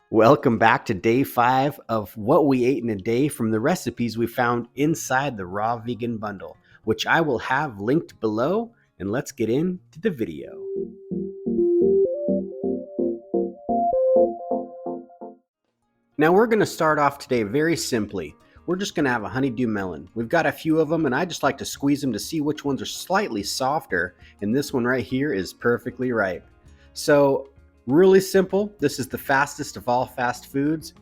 Welcome back to day 5 of what we ate in a day from the recipes we found inside the Raw Vegan Bundle, which I will have linked below. And let's get into the video. Now we're going to start off today very simply. We're just going to have a honeydew melon. We've got a few of them and I just like to squeeze them to see which ones are slightly softer, and this one right here is perfectly ripe. So really simple. This is the fastest of all fast foods.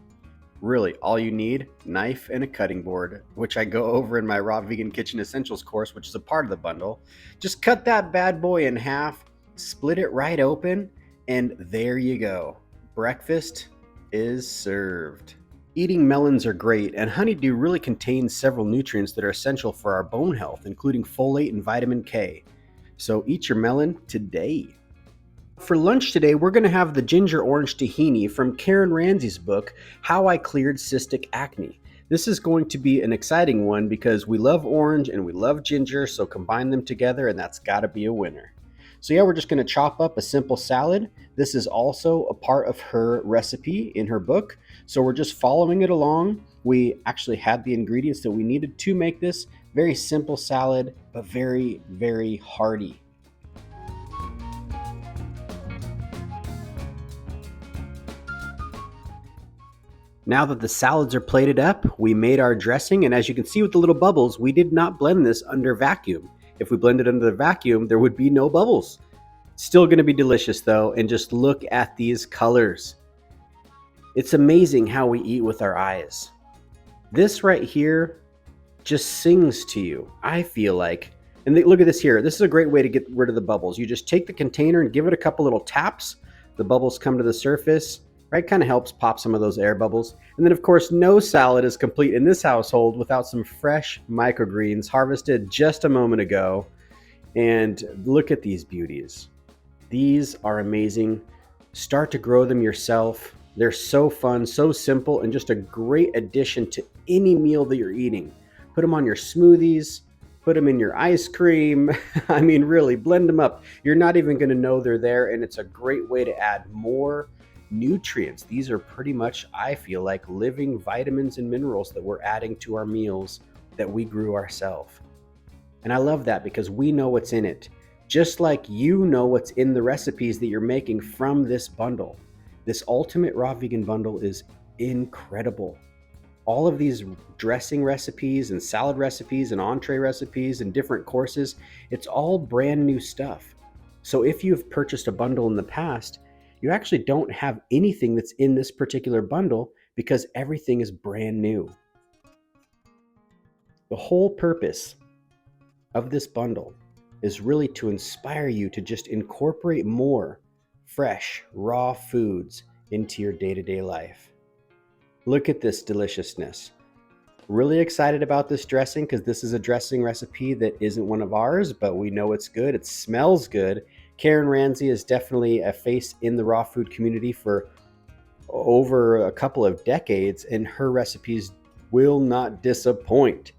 Really, all you need, knife and a cutting board, which I go over in my Raw Vegan Kitchen Essentials course, which is a part of the bundle. Just cut that bad boy in half, split it right open, and there you go. Breakfast is served. Eating melons are great, and honeydew really contains several nutrients that are essential for our bone health, including folate and vitamin K. So eat your melon today. For lunch today, we're going to have the ginger orange tahini from Karen Ramsey's book, How I Cleared Cystic Acne. This is going to be an exciting one because we love orange and we love ginger, so combine them together and that's got to be a winner. So yeah, we're just going to chop up a simple salad. This is also a part of her recipe in her book, so we're just following it along. We actually had the ingredients that we needed to make this very simple salad, but very, very hearty. Now that the salads are plated up, we made our dressing, and as you can see with the little bubbles, we did not blend this under vacuum. If we blended under the vacuum, there would be no bubbles. Still going to be delicious though, and just look at these colors. It's amazing how we eat with our eyes. This right here just sings to you, I feel like. And look at this here. This is a great way to get rid of the bubbles. You just take the container and give it a couple little taps. The bubbles come to the surface. Right, kind of helps pop some of those air bubbles. And then of course, no salad is complete in this household without some fresh microgreens harvested just a moment ago. And look at these beauties. These are amazing. Start to grow them yourself. They're so fun, so simple, and just a great addition to any meal that you're eating. Put them on your smoothies, put them in your ice cream. I mean, really, blend them up. You're not even going to know they're there, and it's a great way to add more nutrients. These are pretty much, I feel like, living vitamins and minerals that we're adding to our meals that we grew ourselves. And I love that because we know what's in it, just like you know what's in the recipes that you're making from this bundle. This Ultimate Raw Vegan Bundle is incredible. All of these dressing recipes and salad recipes and entree recipes and different courses, it's all brand new stuff. So if you've purchased a bundle in the past, you actually don't have anything that's in this particular bundle because everything is brand new. The whole purpose of this bundle is really to inspire you to just incorporate more fresh, raw foods into your day-to-day life. Look at this deliciousness. Really excited about this dressing because this is a dressing recipe that isn't one of ours, but we know it's good. It smells good. Karen Ramsey is definitely a face in the raw food community for over a couple of decades, and her recipes will not disappoint.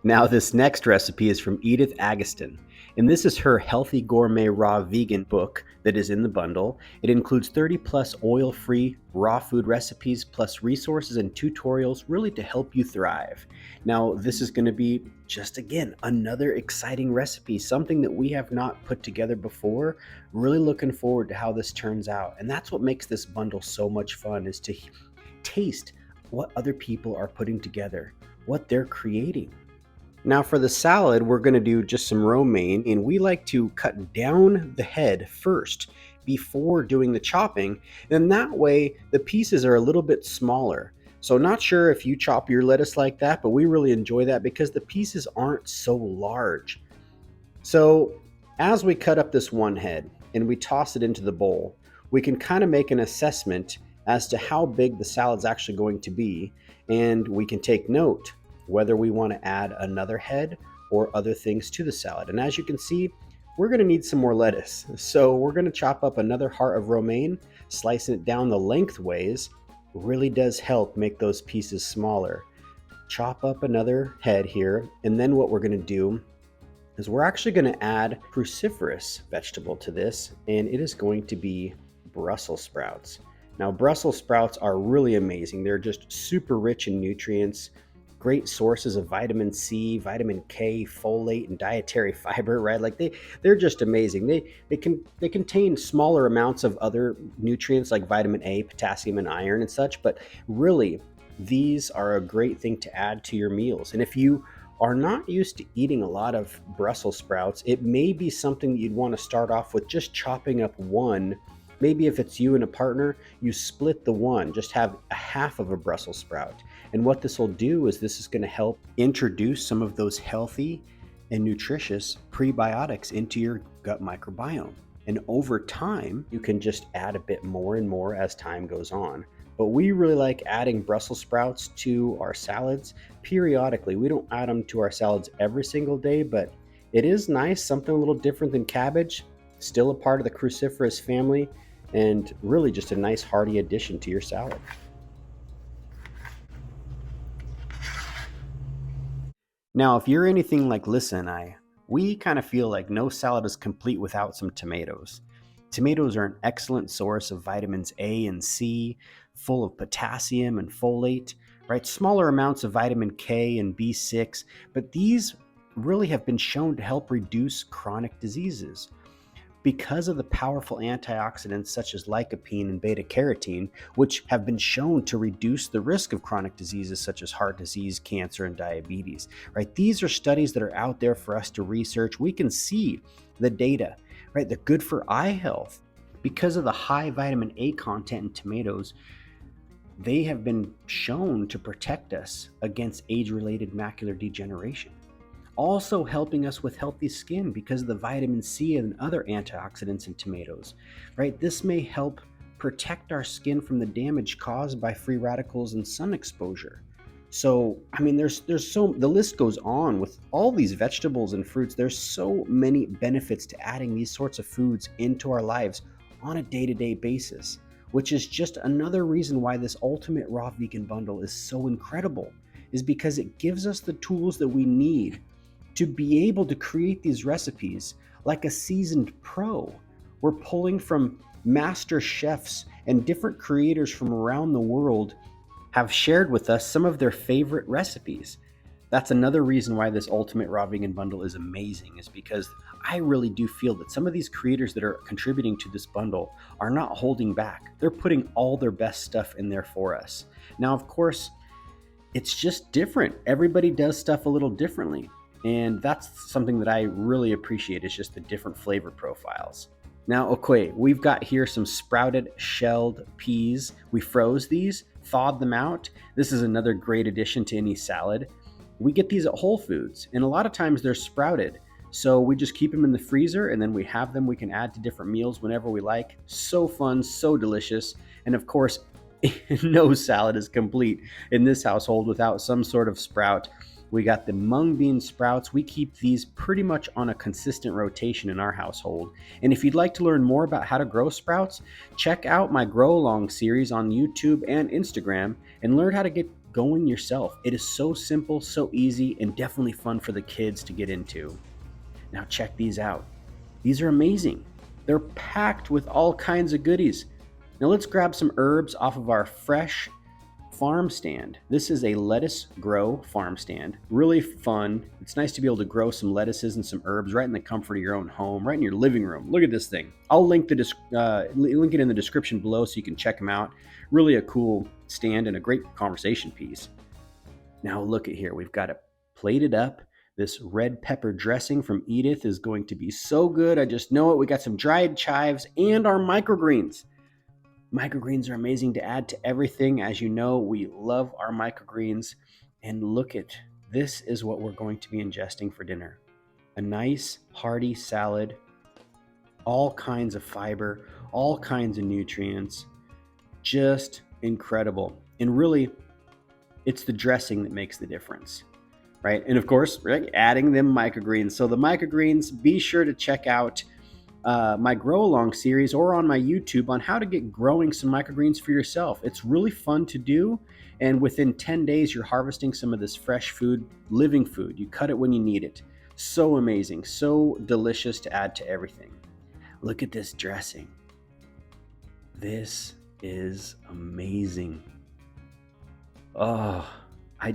Now, this next recipe is from Edith Agustin, and this is her Healthy Gourmet Raw Vegan book that is in the bundle. It includes 30 plus oil-free raw food recipes plus resources and tutorials really to help you thrive. Now, this is going to be just, again, another exciting recipe, something that we have not put together before. Really looking forward to how this turns out. And that's what makes this bundle so much fun, is to taste what other people are putting together, what they're creating. Now for the salad, we're going to do just some romaine, and we like to cut down the head first before doing the chopping, and that way the pieces are a little bit smaller. So not sure if you chop your lettuce like that, but we really enjoy that because the pieces aren't so large. So as we cut up this one head and we toss it into the bowl, we can kind of make an assessment as to how big the salad's actually going to be, and we can take note whether we want to add another head or other things to the salad. And as you can see, we're going to need some more lettuce. So we're going to chop up another heart of romaine. Slicing it down the lengthways really does help make those pieces smaller. Chop up another head here, and then what we're going to do is we're actually going to add cruciferous vegetable to this, and it is going to be Brussels sprouts. Now, Brussels sprouts are really amazing. They're just super rich in nutrients, great sources of vitamin C, vitamin K, folate, and dietary fiber, right? Like they're just amazing. They contain smaller amounts of other nutrients like vitamin A, potassium, and iron and such, but really these are a great thing to add to your meals. And if you are not used to eating a lot of Brussels sprouts, it may be something that you'd want to start off with just chopping up one. Maybe if it's you and a partner, you split the one, just have a half of a Brussels sprout. And what this will do is this is going to help introduce some of those healthy and nutritious prebiotics into your gut microbiome. And over time, you can just add a bit more and more as time goes on. But we really like adding Brussels sprouts to our salads periodically. We don't add them to our salads every single day, but it is nice, something a little different than cabbage, still a part of the cruciferous family, and really just a nice hearty addition to your salad. Now, if you're anything like Lissa and we kind of feel like no salad is complete without some tomatoes. Tomatoes are an excellent source of vitamins A and C, full of potassium and folate, right? Smaller amounts of vitamin K and B6, but these really have been shown to help reduce chronic diseases. Because of the powerful antioxidants such as lycopene and beta carotene, which have been shown to reduce the risk of chronic diseases such as heart disease, cancer, and diabetes, right? These are studies that are out there for us to research. We can see the data, right? They're good for eye health. Because of the high vitamin A content in tomatoes, they have been shown to protect us against age-related macular degeneration. Also helping us with healthy skin because of the vitamin C and other antioxidants in tomatoes, right? This may help protect our skin from the damage caused by free radicals and sun exposure. So, I mean, the list goes on with all these vegetables and fruits. There's so many benefits to adding these sorts of foods into our lives on a day-to-day basis, which is just another reason why this ultimate raw vegan bundle is so incredible, is because it gives us the tools that we need to be able to create these recipes like a seasoned pro. We're pulling from master chefs and different creators from around the world have shared with us some of their favorite recipes. That's another reason why this Ultimate Raw Vegan Bundle is amazing, is because I really do feel that some of these creators that are contributing to this bundle are not holding back. They're putting all their best stuff in there for us. Now, of course, it's just different. Everybody does stuff a little differently. And that's something that I really appreciate, is just the different flavor profiles. Now, okay, we've got here some sprouted shelled peas. We froze these, thawed them out. This is another great addition to any salad. We get these at Whole Foods, and a lot of times they're sprouted. So we just keep them in the freezer, and then we have them. We can add to different meals whenever we like. So fun, so delicious. And of course, no salad is complete in this household without some sort of sprout. We got the mung bean sprouts. We keep these pretty much on a consistent rotation in our household. And if you'd like to learn more about how to grow sprouts, check out my Grow Along series on YouTube and Instagram and learn how to get going yourself. It is so simple, so easy, and definitely fun for the kids to get into. Now check these out. These are amazing. They're packed with all kinds of goodies. Now let's grab some herbs off of our fresh farm stand. This is a lettuce grow farm stand. Really fun. It's nice to be able to grow some lettuces and some herbs right in the comfort of your own home, right in your living room. Look at this thing. I'll link link it in the description below so you can check them out. Really a cool stand and a great conversation piece. Now look at here. We've got it plated up. This red pepper dressing from Edith is going to be so good. I just know it. We got some dried chives and our microgreens. Microgreens are amazing to add to everything. As you know, we love our microgreens. And look at this, is what we're going to be ingesting for dinner. A nice hearty salad, all kinds of fiber, all kinds of nutrients, just incredible. And really, it's the dressing that makes the difference, right? And of course, right, adding them microgreens. So the microgreens, be sure to check out my Grow Along series or on my YouTube on how to get growing some microgreens for yourself. It's really fun to do, and within 10 days you're harvesting some of this fresh food, living food. You cut it when you need it. So amazing, so delicious to add to everything. Look at this dressing. This is amazing. Oh, I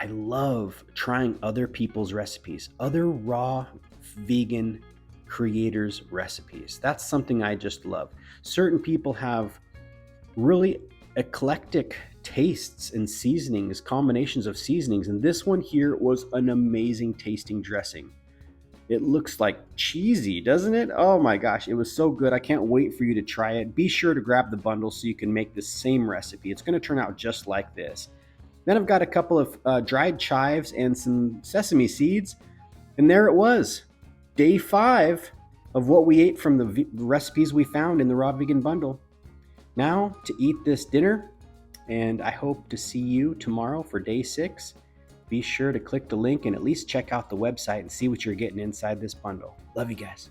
love trying other people's recipes, other raw vegan creators' recipes. That's something I just love. Certain people have really eclectic tastes and seasonings, combinations of seasonings, and this one here was an amazing tasting dressing. It looks like cheesy, doesn't it? Oh my gosh, it was so good. I can't wait for you to try it. Be sure to grab the bundle so you can make the same recipe. It's going to turn out just like this. Then I've got a couple of dried chives and some sesame seeds. And there it was, day 5 of what we ate from the recipes we found in the Raw Vegan Bundle. Now to eat this dinner, and I hope to see you tomorrow for day 6. Be sure to click the link and at least check out the website and see what you're getting inside this bundle. Love you guys.